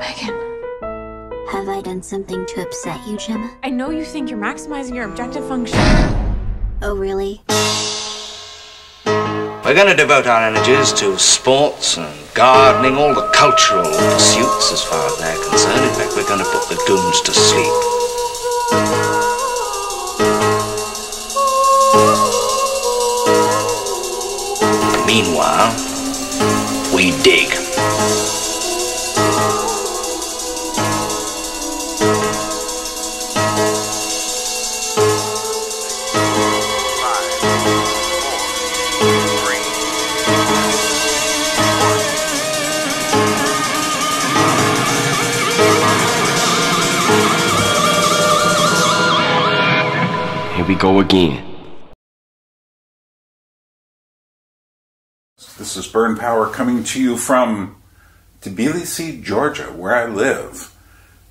M3GAN. Have I done something to upset you, Gemma? I know you think you're maximizing your objective function. Oh, really? We're going to devote our energies to sports and gardening, all the cultural pursuits as far as they're concerned. In fact, we're going to put the goons to sleep. Meanwhile, we dig. Here we go again. This is Burn Power coming to you from Tbilisi, Georgia, where I live.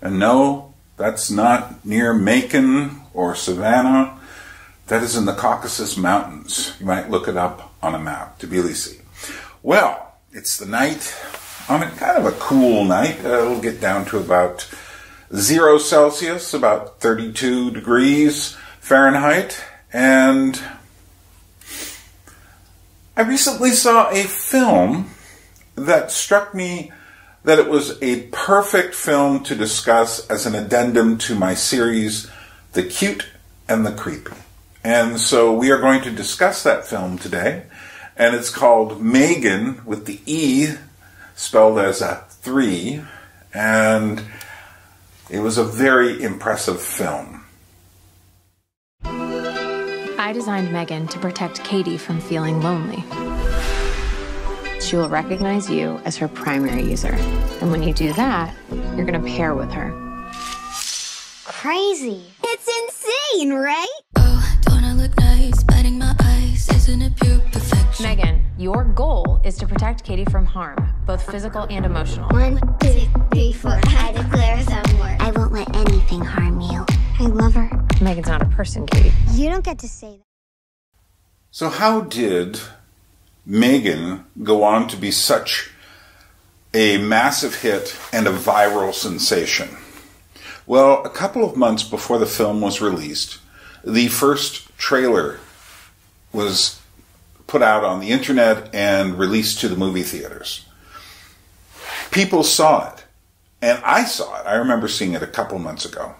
And no, that's not near Macon or Savannah. That is in the Caucasus Mountains. You might look it up on a map, Tbilisi. Well, it's the night, on a kind of a cool night. It'll get down to about 0 Celsius, about 32 degrees Fahrenheit, and I recently saw a film that struck me that it was a perfect film to discuss as an addendum to my series, The Cute and the Creepy. And so we are going to discuss that film today, and it's called M3GAN, with the E spelled as a 3, and it was a very impressive film. I designed M3GAN to protect Katie from feeling lonely. She will recognize you as her primary user. And when you do that, you're going to pair with her. Crazy. It's insane, right? Oh, don't I look nice? Biting my eyes, isn't it pure perfection? M3GAN, your goal is to protect Katie from harm, both physical and emotional. 1, 2, 3, 4. I declare some war. I won't let anything harm you. I love her. M3GAN's not a person, Katie. You don't get to say that. So how did M3GAN go on to be such a massive hit and a viral sensation? Well, a couple of months before the film was released, the first trailer was put out on the internet and released to the movie theaters. People saw it, and I saw it. I remember seeing it a couple months ago.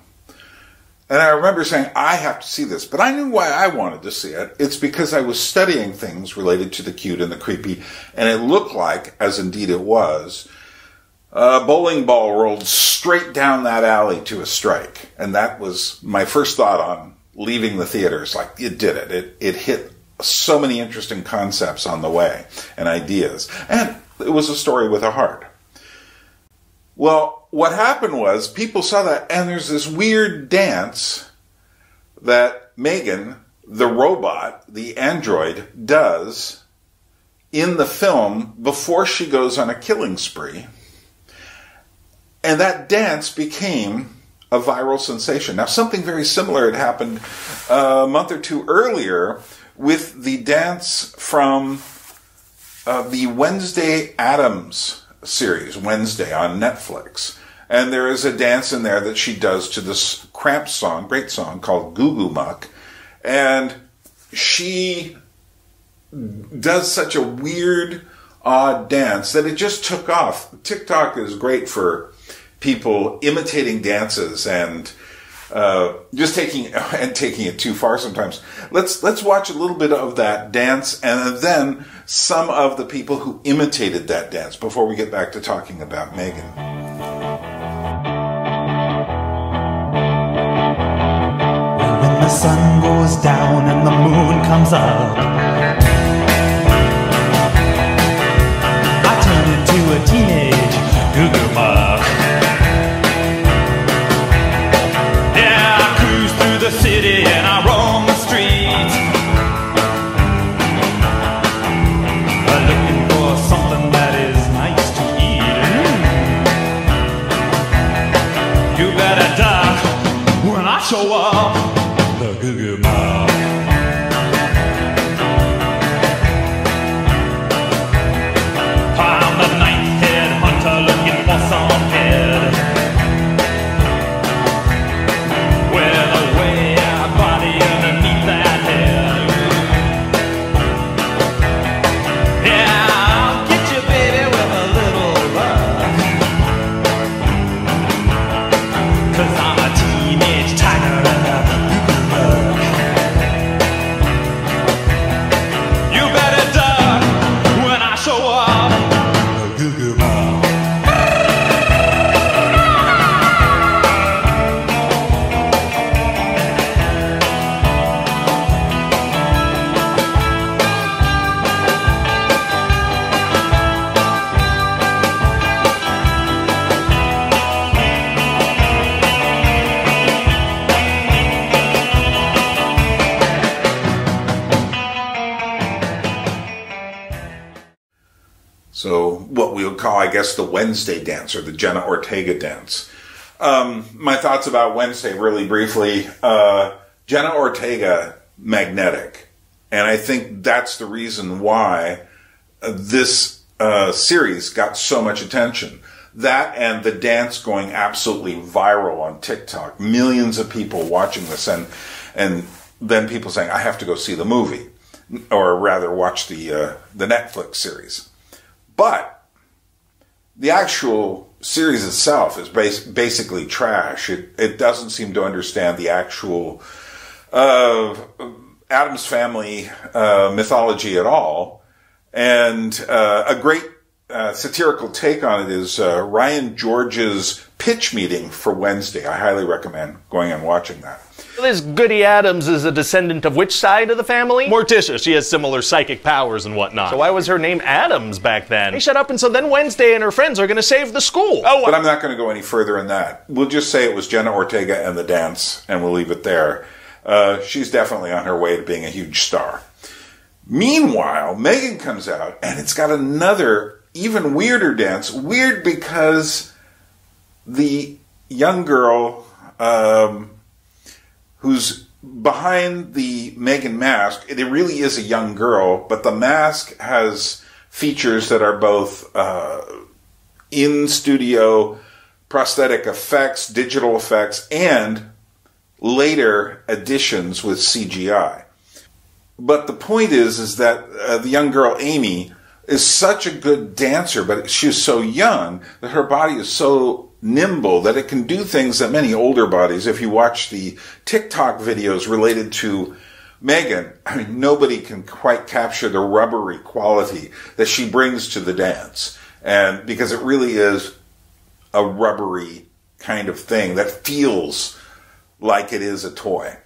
And I remember saying, I have to see this. But I knew why I wanted to see it. It's because I was studying things related to the cute and the creepy, and it looked like, as indeed it was, a bowling ball rolled straight down that alley to a strike. And that was my first thought on leaving the theaters. Like, it did it. It hit so many interesting concepts on the way and ideas. And it was a story with a heart. Well, what happened was people saw that, and there's this weird dance that M3GAN, the robot, the android, does in the film before she goes on a killing spree. And that dance became a viral sensation. Now, something very similar had happened a month or two earlier with the dance from the Wednesday Addams series, Wednesday, on Netflix. And there is a dance in there that she does to this Cramps song, great song, called Goo Goo Muck. And she does such a weird, odd dance that it just took off. TikTok is great for people imitating dances and just taking it too far sometimes. Let's watch a little bit of that dance and then some of the people who imitated that dance before we get back to talking about M3GAN. When the sun goes down and the moon comes up, I turn into a teenage goo-goo muck. Yeah, I cruise through the city and I roam the streets, looking for something that is nice to eat. You better duck when I show up, the goo-goo muck. I'm the ninth head hunter looking for some head. what we would call, I guess, the Wednesday dance or the Jenna Ortega dance. My thoughts about Wednesday, really briefly. Jenna Ortega, magnetic. And I think that's the reason why this series got so much attention. That and the dance going absolutely viral on TikTok. Millions of people watching this, and then people saying, I have to go see the movie. Or rather, watch the Netflix series. But the actual series itself is basically trash. It doesn't seem to understand the actual Addams Family mythology at all. And a great satirical take on it is Ryan George's pitch meeting for Wednesday. I highly recommend going and watching that. This Goody Addams is a descendant of which side of the family? Morticia. She has similar psychic powers and whatnot. So why was her name Addams back then? Hey, shut up. And so then Wednesday and her friends are going to save the school. Oh, but I'm not going to go any further in that. We'll just say it was Jenna Ortega and the dance, and we'll leave it there. She's definitely on her way to being a huge star. Meanwhile, M3GAN comes out, and it's got another even weirder dance. Weird because the young girl who's behind the M3GAN mask, it really is a young girl, but the mask has features that are both in-studio prosthetic effects, digital effects, and later additions with CGI. But the point is that the young girl, Amy, is such a good dancer, but she's so young that her body is so nimble that it can do things that many older bodies, if you watch the TikTok videos related to M3GAN, I mean, nobody can quite capture the rubbery quality that she brings to the dance. And because it really is a rubbery kind of thing that feels like it is a toy.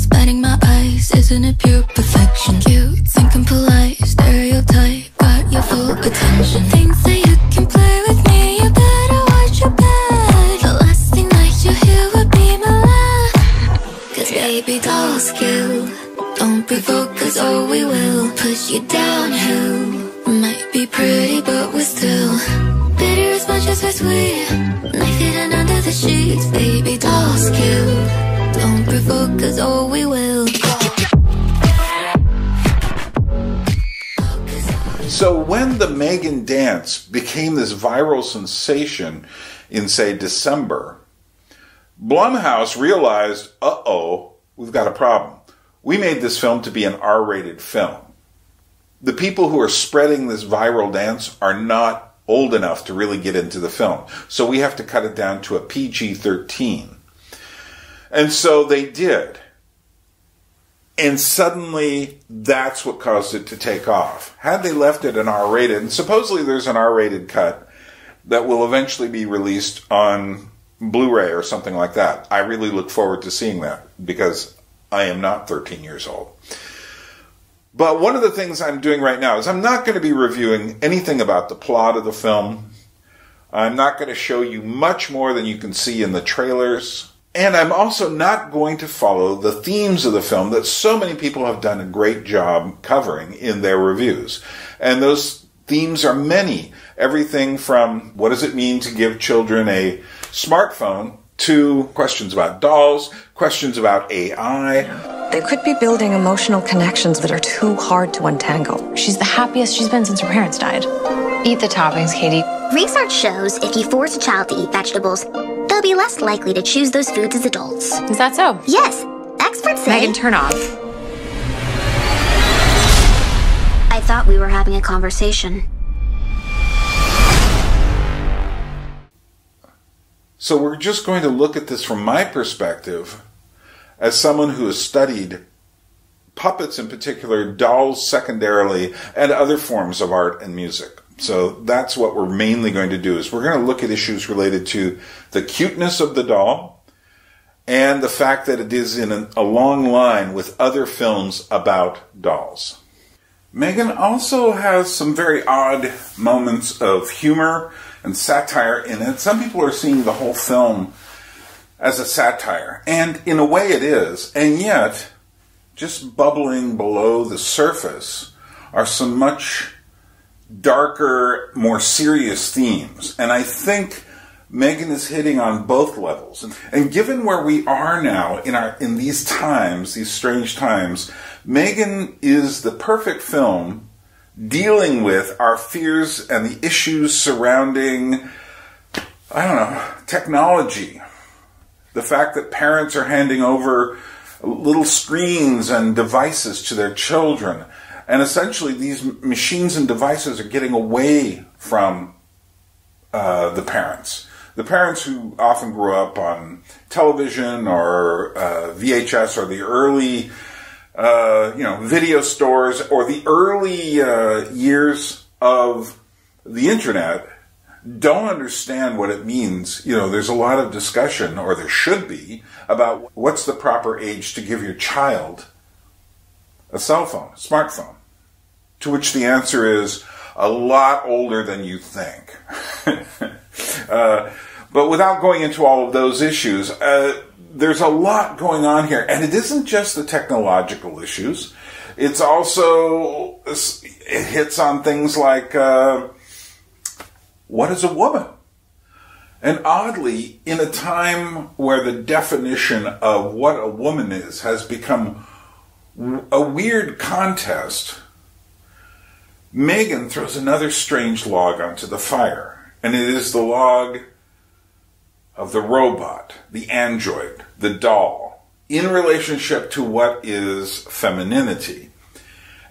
Biting my eyes, isn't it pure perfection? Cute, thinking polite, stereotype, got your full attention. Think that you can play with me, you better watch your back. The last thing that you hear would be my laugh. Cause baby doll skill, don't provoke us or we will push you downhill. Might be pretty but we're still bitter as much as we're sweet. Knife hidden under the sheets, baby doll skill. Don't provoke us or we will. So when the M3GAN dance became this viral sensation in, say, December, Blumhouse realized, uh-oh, we've got a problem. We made this film to be an R-rated film. The people who are spreading this viral dance are not old enough to really get into the film. So we have to cut it down to a PG-13. And so they did. And suddenly, that's what caused it to take off. Had they left it an R-rated, and supposedly there's an R-rated cut that will eventually be released on Blu-ray or something like that. I really look forward to seeing that, because I am not 13 years old. But one of the things I'm doing right now is I'm not going to be reviewing anything about the plot of the film. I'm not going to show you much more than you can see in the trailers. And I'm also not going to follow the themes of the film that so many people have done a great job covering in their reviews. And those themes are many. Everything from what does it mean to give children a smartphone to questions about dolls, questions about AI. They could be building emotional connections that are too hard to untangle. She's the happiest she's been since her parents died. Eat the toppings, Katie. Research shows if you force a child to eat vegetables, they'll be less likely to choose those foods as adults. Is that so? Yes. Experts say... M3GAN, turn off. I thought we were having a conversation. So we're just going to look at this from my perspective as someone who has studied puppets in particular, dolls secondarily, and other forms of art and music. So that's what we're mainly going to do, is we're going to look at issues related to the cuteness of the doll and the fact that it is in a long line with other films about dolls. M3GAN also has some very odd moments of humor and satire in it. Some people are seeing the whole film as a satire. And in a way it is. And yet, just bubbling below the surface are some much darker, more serious themes. And I think M3GAN is hitting on both levels. And given where we are now in these times, these strange times, M3GAN is the perfect film dealing with our fears and the issues surrounding, I don't know, technology. The fact that parents are handing over little screens and devices to their children. And essentially these machines and devices are getting away from the parents. The parents who often grew up on television or VHS or the early video stores or the early years of the internet don't understand what it means. There's a lot of discussion, or there should be, about what's the proper age to give your child a cell phone, a smartphone. To which the answer is a lot older than you think. But without going into all of those issues, there's a lot going on here. And it isn't just the technological issues. It's also, it hits on things like, what is a woman? And oddly, in a time where the definition of what a woman is has become a weird contest, M3GAN throws another strange log onto the fire. And it is the log of the robot, the android, the doll, in relationship to what is femininity.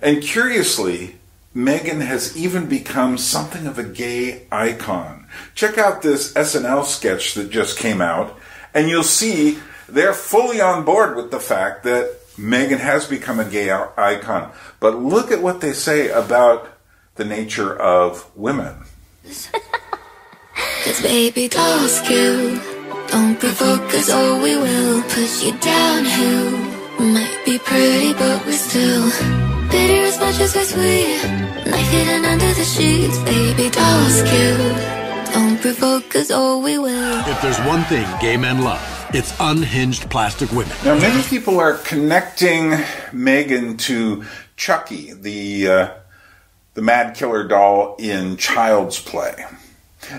And curiously, M3GAN has even become something of a gay icon. Check out this SNL sketch that just came out, and you'll see they're fully on board with the fact that M3GAN has become a gay icon. But look at what they say about the nature of women. This baby doll's cute. Don't provoke us or we will push you downhill. Might be pretty but we're still bitter as much as we're sweet. Knife hidden under the sheets. Baby doll's cute. Don't provoke us or we will. If there's one thing gay men love, it's unhinged plastic women. Now many people are connecting M3GAN to Chucky, the mad killer doll in Child's Play.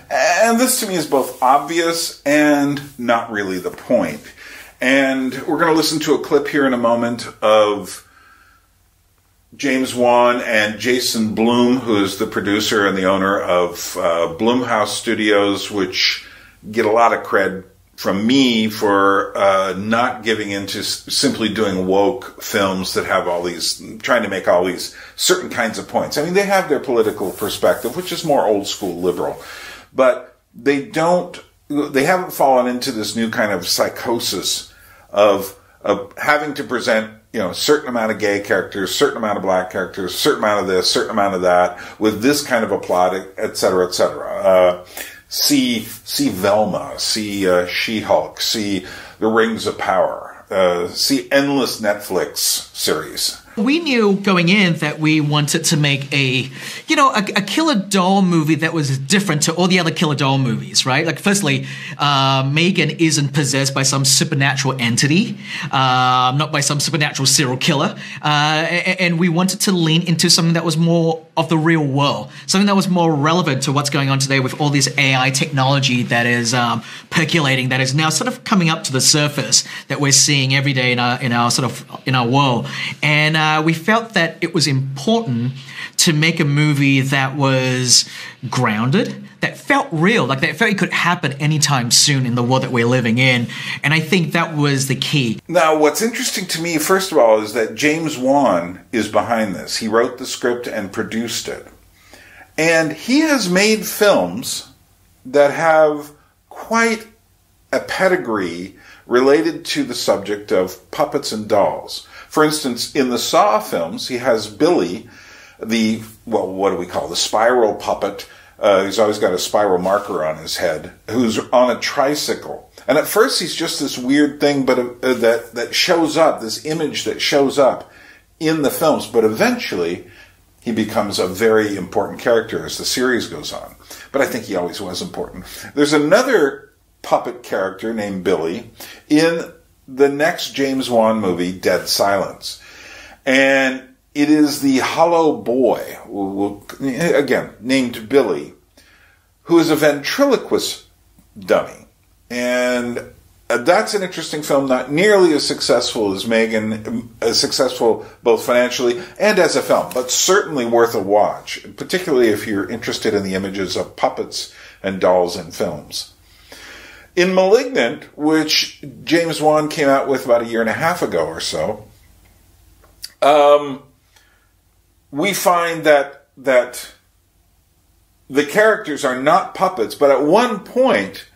And this to me is both obvious and not really the point. And we're going to listen to a clip here in a moment of James Wan and Jason Blum, who is the producer and the owner of Blumhouse Studios, which get a lot of cred from me for not giving into simply doing woke films that have all these, trying to make all these certain kinds of points. I mean, they have their political perspective, which is more old school liberal. But they haven't fallen into this new kind of psychosis of having to present, a certain amount of gay characters, certain amount of black characters, certain amount of this, certain amount of that, with this kind of a plot, et cetera, et cetera. See Velma, see She-Hulk, see The Rings of Power, see endless Netflix series. We knew going in that we wanted to make a killer doll movie that was different to all the other killer doll movies, right? Like, firstly, M3GAN isn't possessed by some supernatural entity, not by some supernatural serial killer, and we wanted to lean into something that was more of the real world, something that was more relevant to what's going on today with all this AI technology that is percolating, that is now sort of coming up to the surface that we're seeing every day in our world. And we felt that it was important to make a movie that was grounded, that felt real, like that felt it could happen anytime soon in the world that we're living in. And I think that was the key. Now, what's interesting to me, first of all, is that James Wan is behind this. He wrote the script and produced it. And he has made films that have quite a pedigree related to the subject of puppets and dolls. For instance, in the Saw films, he has Billy, the spiral puppet. He's always got a spiral marker on his head, who's on a tricycle. And at first he's just this weird thing that shows up, this image that shows up in the films. But eventually he becomes a very important character as the series goes on. But I think he always was important. There's another puppet character named Billy in the next James Wan movie, Dead Silence. And it is the hollow boy, again, named Billy, who is a ventriloquist dummy. And that's an interesting film, not nearly as successful as M3GAN, as successful both financially and as a film, but certainly worth a watch, particularly if you're interested in the images of puppets and dolls in films. In *Malignant*, which James Wan came out with about a year and a half ago or so, we find that the characters are not puppets, but at one point,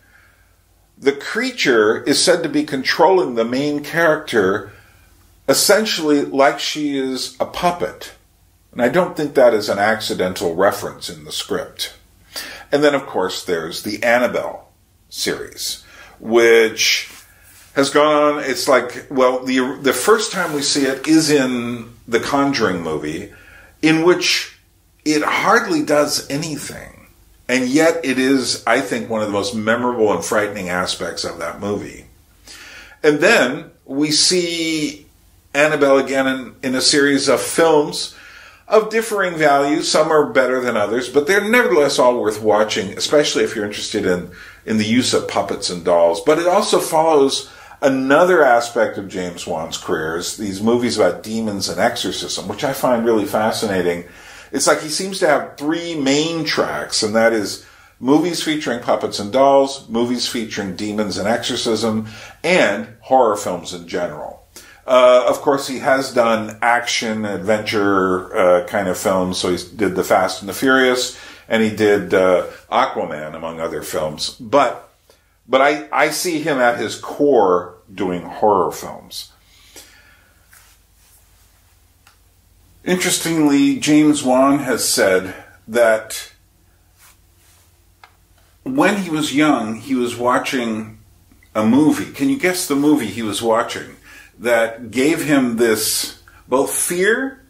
the creature is said to be controlling the main character essentially like she is a puppet. And I don't think that is an accidental reference in the script. And then, of course, there's the Annabelle series, which has gone on. It's like, well, the first time we see it is in the Conjuring movie, in which it hardly does anything. And yet it is, I think, one of the most memorable and frightening aspects of that movie. And then we see Annabelle again in a series of films of differing values. Some are better than others, but they're nevertheless all worth watching, especially if you're interested in the use of puppets and dolls. But it also follows another aspect of James Wan's career, these movies about demons and exorcism, which I find really fascinating. It's like he seems to have three main tracks, and that is movies featuring puppets and dolls, movies featuring demons and exorcism, and horror films in general. Of course, he has done action, adventure kind of films. So he did The Fast and the Furious, and he did Aquaman, among other films. But I see him at his core doing horror films. Interestingly, James Wan has said that when he was young, he was watching a movie. Can you guess the movie he was watching that gave him this both fear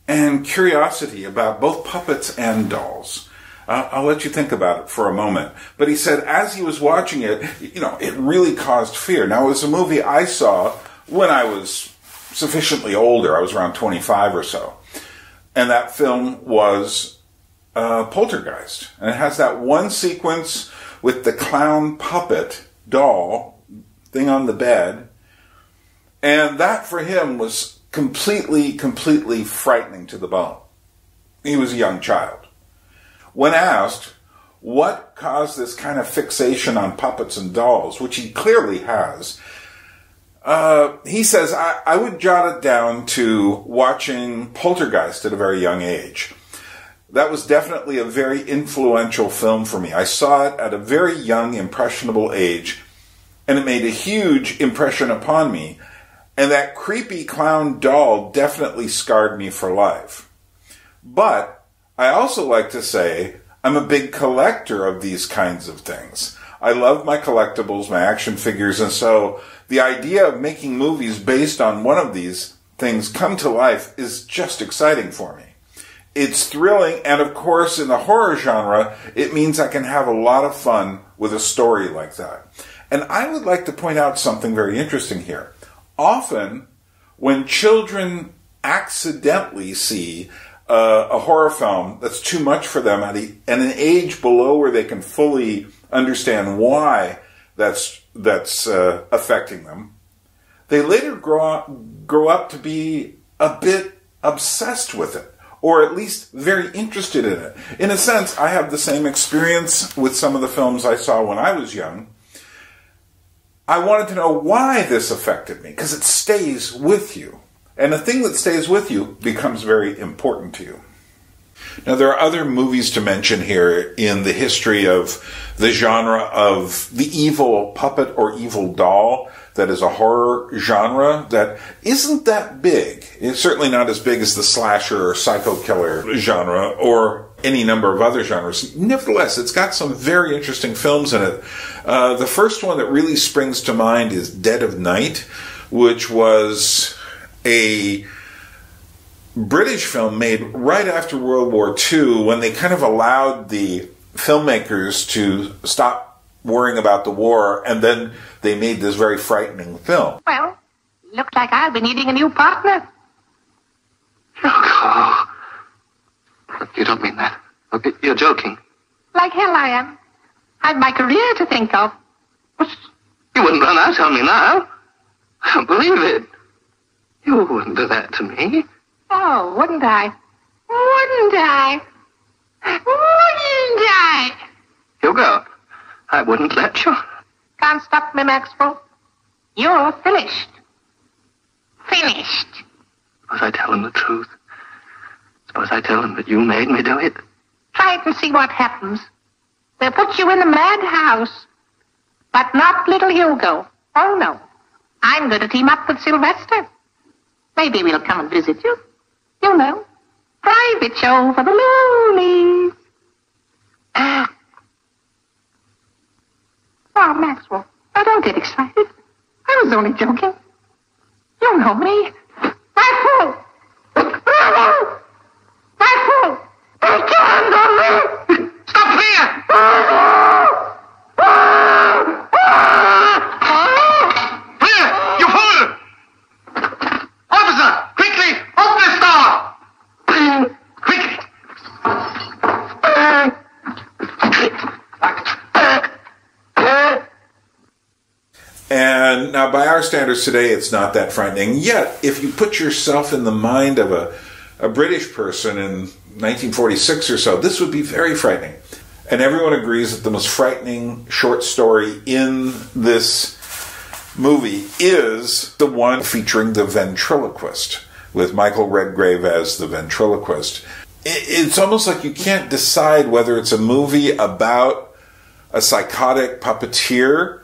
and curiosity about both puppets and dolls? I'll let you think about it for a moment. But he said as he was watching it, it really caused fear. Now, it was a movie I saw when I was sufficiently older. I was around 25 or so. And that film was Poltergeist. And it has that one sequence with the clown puppet doll thing on the bed. And that for him was completely frightening to the bone. He was a young child. When asked what caused this kind of fixation on puppets and dolls, which he clearly has, he says, I would jot it down to watching Poltergeist at a very young age. That was definitely a very influential film for me. I saw it at a very young, impressionable age, and it made a huge impression upon me. And that creepy clown doll definitely scarred me for life. But I also like to say I'm a big collector of these kinds of things. I love my collectibles, my action figures, and so the idea of making movies based on one of these things come to life is just exciting for me. It's thrilling, and of course, in the horror genre, it means I can have a lot of fun with a story like that. And I would like to point out something very interesting here. Often, when children accidentally see a horror film that's too much for them at an age below where they can fully understand why that's affecting them, they later grow up to be a bit obsessed with it, or at least very interested in it. In a sense, I have the same experience with some of the films I saw when I was young. I wanted to know why this affected me, because it stays with you. And the thing that stays with you becomes very important to you. Now, there are other movies to mention here in the history of the genre of the evil puppet or evil doll that is a horror genre that isn't that big. It's certainly not as big as the slasher or psycho killer genre or any number of other genres. Nevertheless, it's got some very interesting films in it. The first one that really springs to mind is Dead of Night, which was a British film made right after World War II when they kind of allowed the filmmakers to stop worrying about the war, and then they made this very frightening film. Well, looks like I'll be needing a new partner. Oh, you don't mean that. Okay, you're joking. Like hell I am. I've my career to think of. You wouldn't run out on me now. I don't believe it. You wouldn't do that to me. Oh, wouldn't I? Wouldn't I? Wouldn't I? Hugo, I wouldn't let you. Can't stop me, Maxwell. You're finished. Finished. Suppose I tell him the truth. Suppose I tell him that you made me do it. Try it and see what happens. They'll put you in the madhouse. But not little Hugo. Oh, no. I'm going to team up with Sylvester. Maybe we'll come and visit you. You know, private show for the loonies. Oh, Maxwell, now don't get excited. I was only joking. You know me. Maxwell! Maxwell! Maxwell! Stop here! Here, you fool! Officer, quickly, open this door! Quickly! And now, by our standards today, it's not that frightening. Yet, if you put yourself in the mind of a British person in 1946 or so, this would be very frightening. And everyone agrees that the most frightening short story in this movie is the one featuring the ventriloquist, with Michael Redgrave as the ventriloquist. It's almost like you can't decide whether it's a movie about a psychotic puppeteer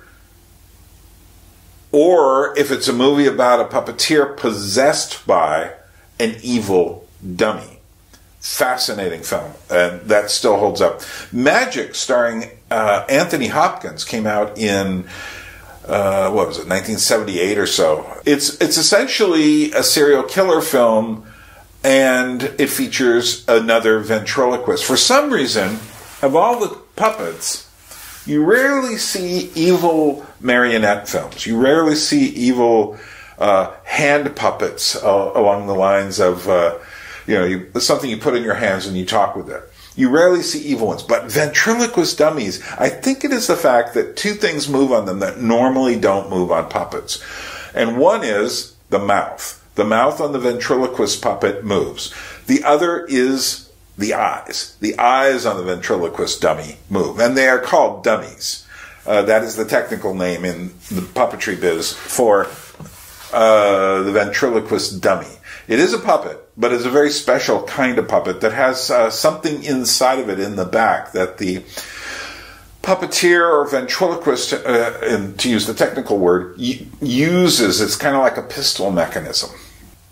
or if it's a movie about a puppeteer possessed by an evil dummy. Fascinating film, and that still holds up. Magic, starring Anthony Hopkins, came out in, 1978 or so. It's essentially a serial killer film, and it features another ventriloquist. For some reason, of all the puppets, you rarely see evil marionette films. You rarely see evil hand puppets along the lines of, something you put in your hands and you talk with it. You rarely see evil ones. But ventriloquist dummies, I think it is the fact that two things move on them that normally don't move on puppets. And one is the mouth. The mouth on the ventriloquist puppet moves. The other is the eyes. The eyes on the ventriloquist dummy move. And they are called dummies. That is the technical name in the puppetry biz for the ventriloquist dummy. It is a puppet, but it's a very special kind of puppet that has something inside of it in the back that the puppeteer or ventriloquist, to use the technical word, uses. It's kind of like a pistol mechanism.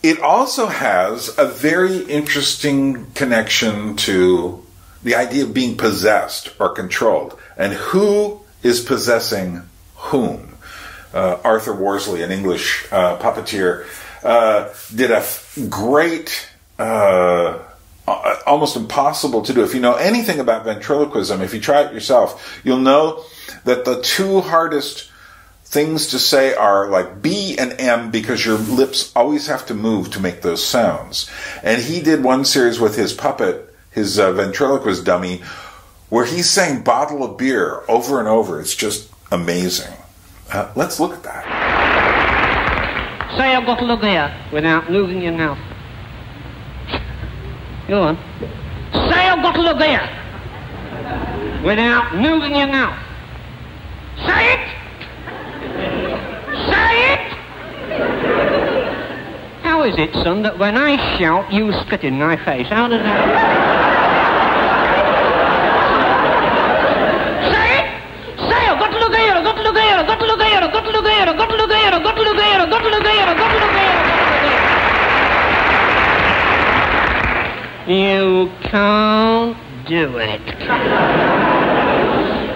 It also has a very interesting connection to the idea of being possessed or controlled, and who is possessing whom. Arthur Worsley, an English puppeteer, did a great, almost impossible to do. If you know anything about ventriloquism, if you try it yourself, you'll know that the two hardest things to say are like B and M, because your lips always have to move to make those sounds. And he did one series with his puppet, his ventriloquist dummy, where he's saying bottle of beer over and over. It's just amazing. Let's look at that. Say I've got to look there without moving your mouth. Go on. Say I've got to look there without moving your mouth. Say it! Say it! How is it, son, that when I shout, you spit in my face? How does that... Say it! Say, I've got to look there, I've got to look there, I've got to look there, I've got to look there, I've got to look there, I've got to look there, I've got to look there, I've got to look there. You can't do it.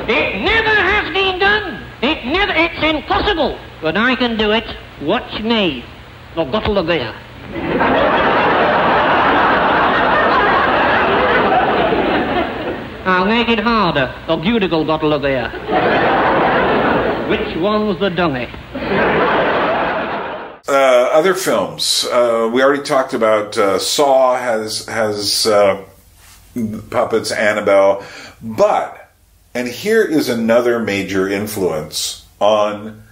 It never has been done. It's impossible. But I can do it. Watch me. I've got to look there. I'll make it harder. The beautiful got to look there. Which one's the dummy? Other films. We already talked about Saw has puppets, Annabelle. But, and here is another major influence on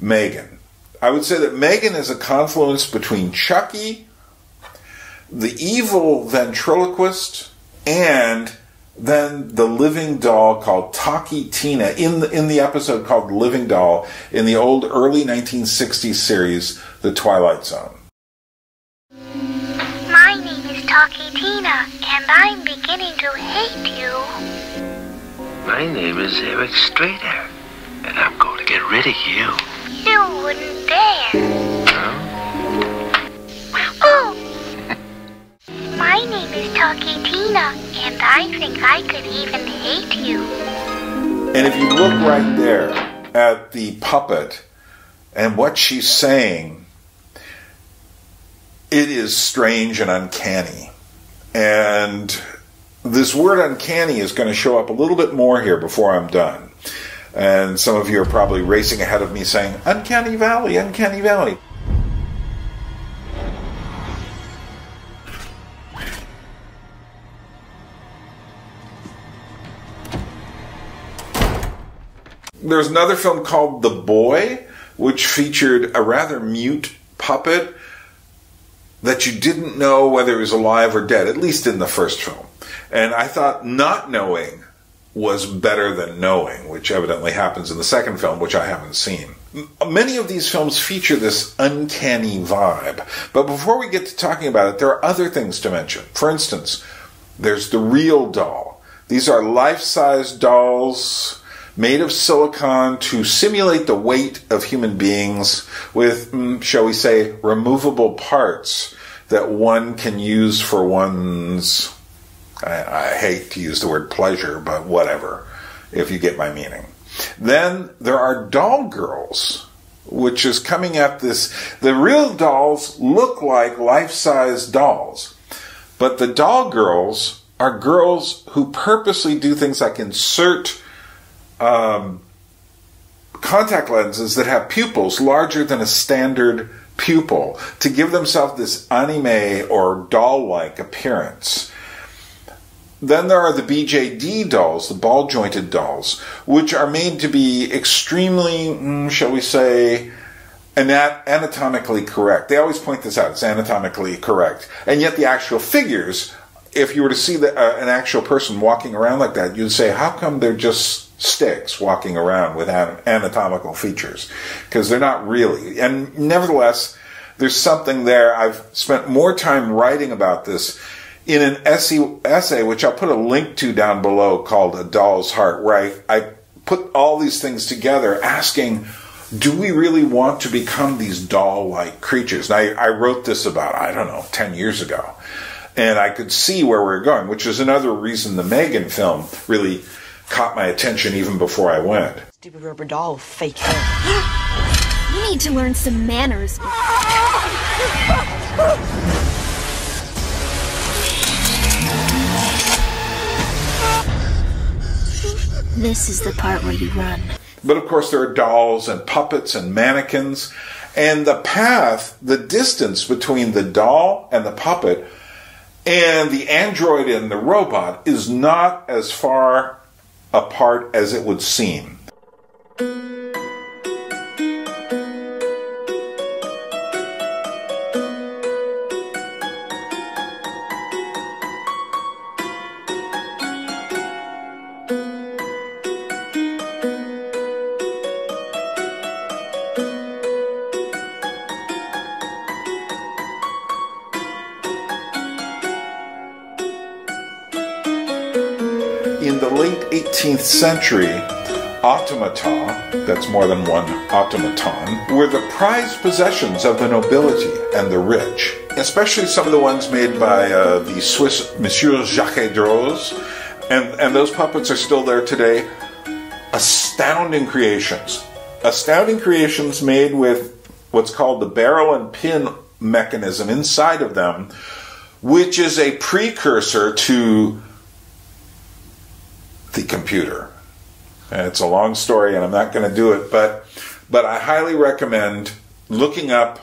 M3GAN. I would say that M3GAN is a confluence between Chucky, the evil ventriloquist, and then the living doll called Talkie Tina in the episode called Living Doll in the old early 1960s series, The Twilight Zone. My name is Talkie Tina, and I'm beginning to hate you. My name is Eric Strader, and I'm going to get rid of you. You wouldn't dare. Oh! My name is Talkie Tina, and I think I could even hate you. And if you look right there at the puppet and what she's saying, it is strange and uncanny. And this word uncanny is going to show up a little bit more here before I'm done. And some of you are probably racing ahead of me saying, Uncanny Valley, Uncanny Valley. There's another film called The Boy, which featured a rather mute puppet that you didn't know whether it was alive or dead, at least in the first film. And I thought not knowing was better than knowing, which evidently happens in the second film, which I haven't seen. Many of these films feature this uncanny vibe. But before we get to talking about it, there are other things to mention. For instance, there's the real doll. These are life-size dolls made of silicone to simulate the weight of human beings with, shall we say, removable parts that one can use for one's, I hate to use the word pleasure, but whatever, if you get my meaning. Then there are doll girls, which is coming at this. The real dolls look like life-size dolls, but the doll girls are girls who purposely do things like insert contact lenses that have pupils larger than a standard pupil to give themselves this anime or doll-like appearance. Then there are the BJD dolls, the ball-jointed dolls, which are made to be extremely, shall we say, anatomically correct. They always point this out, it's anatomically correct. And yet the actual figures, if you were to see an actual person walking around like that, you'd say, how come they're just sticks walking around with anatomical features? Because they're not really. And nevertheless, there's something there. I've spent more time writing about this in an essay, which I'll put a link to down below, called A Doll's Heart, where I put all these things together asking, do we really want to become these doll-like creatures? And I wrote this about, 10 years ago. And I could see where we were going, which is another reason the M3GAN film really caught my attention even before I went. Stupid rubber doll with fake hair. You need to learn some manners. This is the part where you run. But of course there are dolls and puppets and mannequins. And the path, the distance between the doll and the puppet and the android and the robot is not as far apart as it would seem. In the late 18th century, automata, that's more than one automaton, were the prized possessions of the nobility and the rich, especially some of the ones made by the Swiss Monsieur Jacques Droz, and those puppets are still there today. Astounding creations. Astounding creations made with what's called the barrel and pin mechanism inside of them, which is a precursor to the computer. It's a long story, and I'm not going to do it, but I highly recommend looking up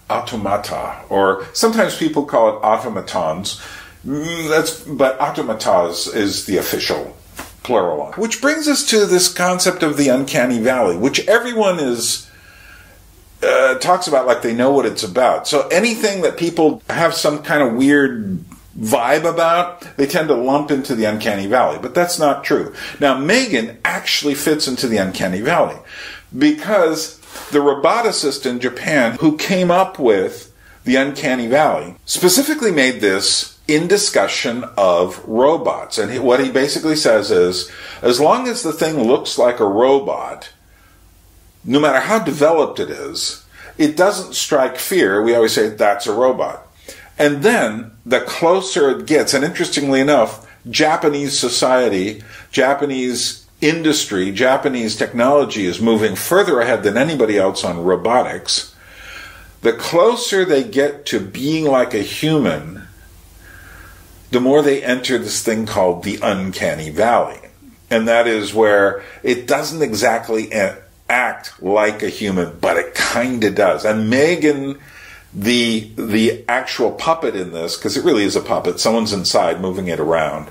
automata, or sometimes people call it automatons. But automatas is the official plural. Which brings us to this concept of the uncanny valley, which everyone talks about like they know what it's about. So anything that people have some kind of weird vibe about, they tend to lump into the uncanny valley. But that's not true. Now, M3GAN actually fits into the uncanny valley because the roboticist in Japan who came up with the uncanny valley specifically made this in discussion of robots. And what he basically says is, as long as the thing looks like a robot, no matter how developed it is, it doesn't strike fear. We always say, that's a robot. And then, the closer it gets, and interestingly enough, Japanese society, Japanese industry, Japanese technology is moving further ahead than anybody else on robotics. The closer they get to being like a human, the more they enter this thing called the uncanny valley. And that is where it doesn't exactly act like a human, but it kind of does. And M3GAN, the actual puppet in this, because it really is a puppet, someone's inside moving it around,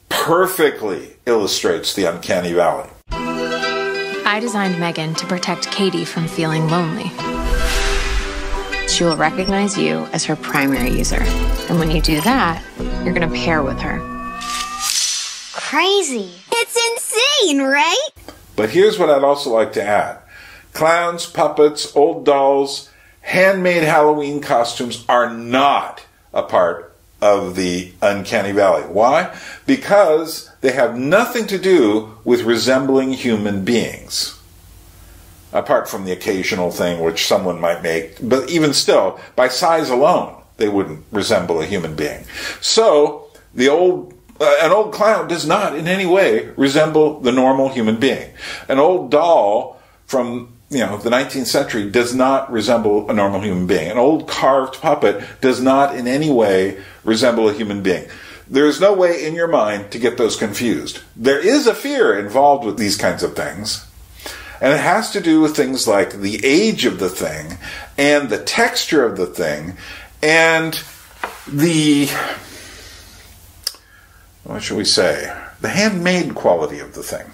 perfectly illustrates the uncanny valley. I designed M3GAN to protect Katie from feeling lonely. She will recognize you as her primary user. And when you do that, you're going to pair with her. Crazy. It's insane, right? But here's what I'd also like to add. Clowns, puppets, old dolls, handmade Halloween costumes are not a part of the uncanny valley. Why? Because they have nothing to do with resembling human beings. Apart from the occasional thing which someone might make. But even still, by size alone, they wouldn't resemble a human being. So, an old clown does not in any way resemble the normal human being. An old doll from the 19th century does not resemble a normal human being. An old carved puppet does not in any way resemble a human being. There is no way in your mind to get those confused. There is a fear involved with these kinds of things. And it has to do with things like the age of the thing and the texture of the thing and the, what should we say, the handmade quality of the thing.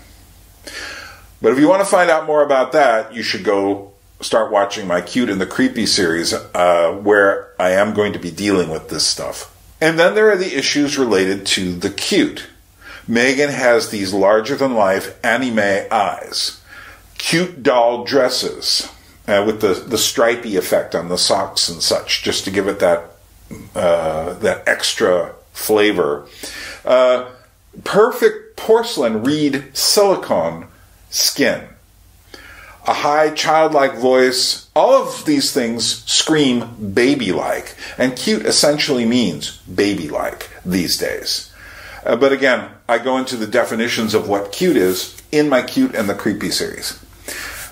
But if you want to find out more about that, you should go start watching my Cute and the Creepy series, where I am going to be dealing with this stuff. And then there are the issues related to the cute. M3GAN has these larger-than-life anime eyes, cute doll dresses, with the stripy effect on the socks and such, just to give it that extra flavor. Perfect porcelain reed silicone skin, a high childlike voice. All of these things scream baby-like, and cute essentially means baby-like these days. But again, I go into the definitions of what cute is in my Cute and the Creepy series.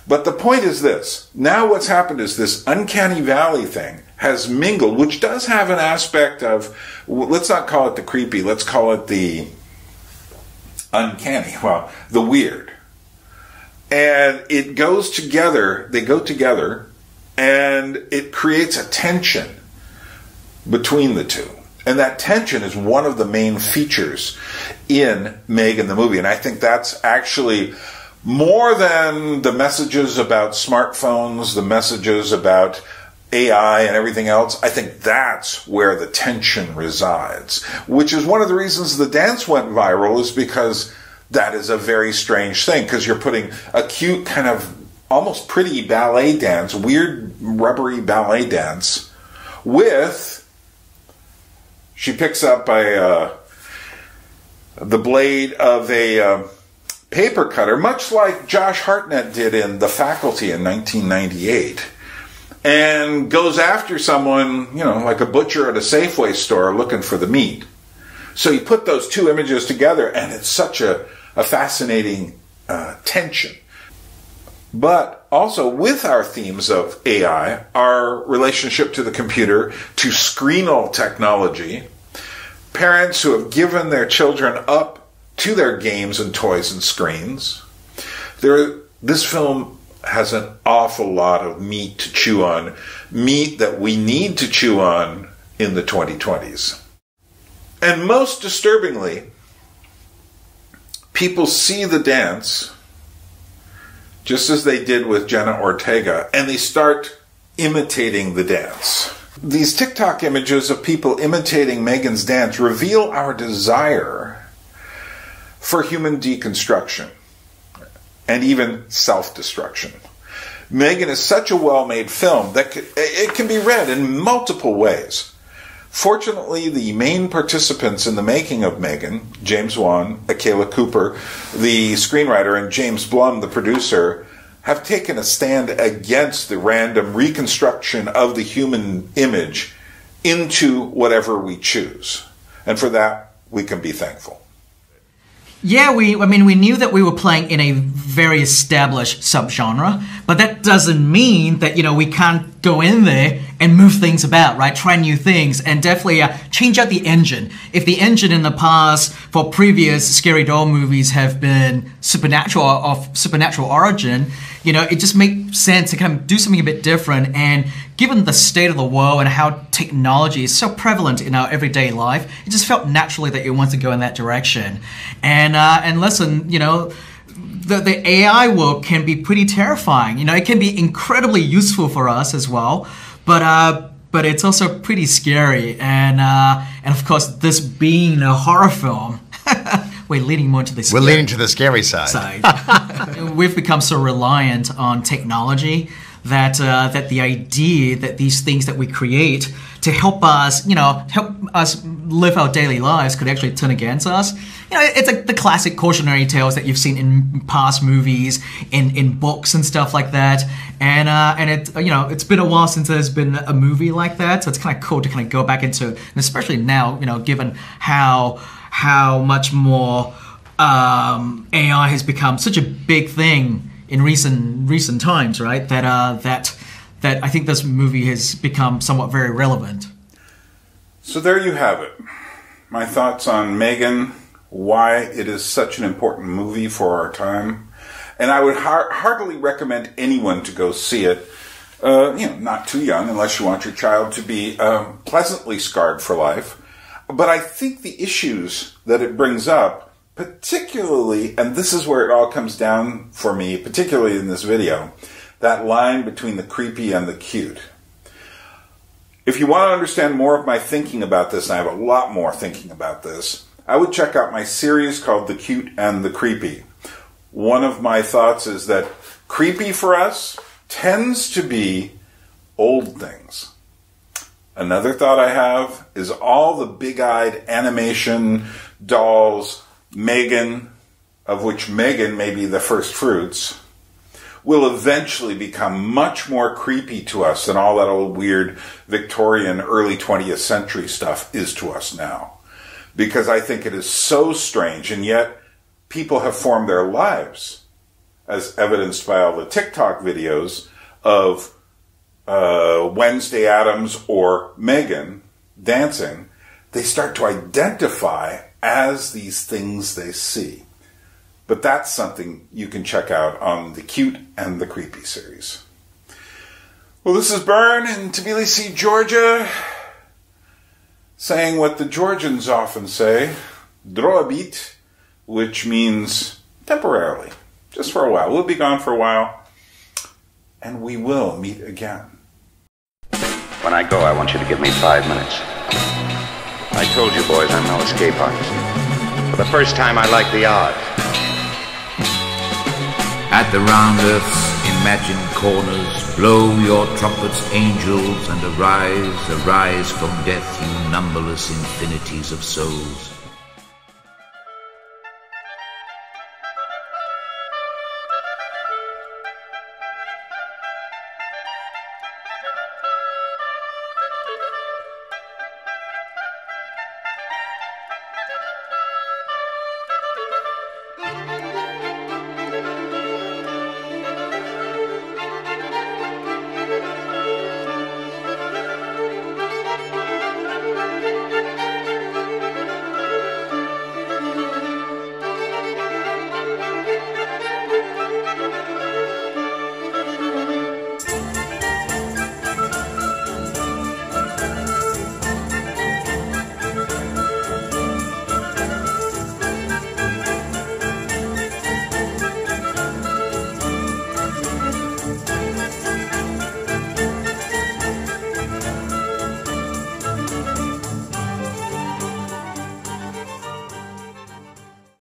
But the point is this. Now what's happened is this uncanny valley thing has mingled, which does have an aspect of, let's not call it the creepy, let's call it the uncanny, well, the weird. And it goes together, they go together, and it creates a tension between the two. And that tension is one of the main features in M3GAN the movie. And I think that's actually more than the messages about smartphones, the messages about AI and everything else. I think that's where the tension resides. Which is one of the reasons the dance went viral, is because that is a very strange thing, because you're putting a cute kind of almost pretty ballet dance, weird rubbery ballet dance, with, she picks up the blade of a paper cutter, much like Josh Hartnett did in The Faculty in 1998, and goes after someone, like a butcher at a Safeway store looking for the meat. So you put those two images together, and it's such a fascinating tension. But also with our themes of AI, our relationship to the computer, to screenal technology, parents who have given their children up to their games and toys and screens. This film has an awful lot of meat to chew on, meat that we need to chew on in the 2020s. And most disturbingly, people see the dance, just as they did with Jenna Ortega, and they start imitating the dance. These TikTok images of people imitating M3GAN's dance reveal our desire for human deconstruction and even self-destruction. M3GAN is such a well-made film that it can be read in multiple ways. Fortunately, the main participants in the making of M3GAN, James Wan, Akela Cooper, the screenwriter, and James Blum, the producer, have taken a stand against the random reconstruction of the human image into whatever we choose. And for that, we can be thankful. Yeah, we knew that we were playing in a very established subgenre, but that doesn't mean that, we can't go in there and move things about, right? Try new things and definitely change out the engine. If the engine in the past for previous scary doll movies have been supernatural or of supernatural origin, it just makes sense to kind of do something a bit different. And given the state of the world and how technology is so prevalent in our everyday life, it just felt naturally that you want to go in that direction. And listen, the AI world can be pretty terrifying. It can be incredibly useful for us as well, but it's also pretty scary. And of course, this being a horror film, we're leaning more to the scary. We're leaning to the scary side. We've become so reliant on technology that the idea that these things that we create to help us, live our daily lives could actually turn against us. It's like the classic cautionary tales that you've seen in past movies, in books and stuff like that. And it's been a while since there's been a movie like that, so it's kind of cool to kind of go back into, and especially now, given how much more AI has become such a big thing in recent times, right? That I think this movie has become somewhat very relevant. So there you have it. My thoughts on M3GAN, why it is such an important movie for our time. And I would heartily recommend anyone to go see it. Not too young, unless you want your child to be pleasantly scarred for life. But I think the issues that it brings up, particularly, and this is where it all comes down for me, particularly in this video, that line between the creepy and the cute. If you want to understand more of my thinking about this, and I have a lot more thinking about this, I would check out my series called The Cute and the Creepy. One of my thoughts is that creepy for us tends to be old things. Another thought I have is all the big-eyed animation dolls, M3GAN, of which M3GAN may be the first fruits, will eventually become much more creepy to us than all that old weird Victorian early 20th century stuff is to us now. Because I think it is so strange, and yet people have formed their lives, as evidenced by all the TikTok videos of Wednesday Addams or M3GAN dancing. They start to identify as these things they see. But that's something you can check out on the Cute and the Creepy series. Well, this is Byrne in Tbilisi, Georgia, saying what the Georgians often say, droabit, which means temporarily, just for a while. We'll be gone for a while, and we will meet again. When I go, I want you to give me 5 minutes. I told you boys I'm no escape artist. For the first time, I like the odds. At the round earth's imagined corners, blow your trumpets, angels, and arise, arise from death, you numberless infinities of souls.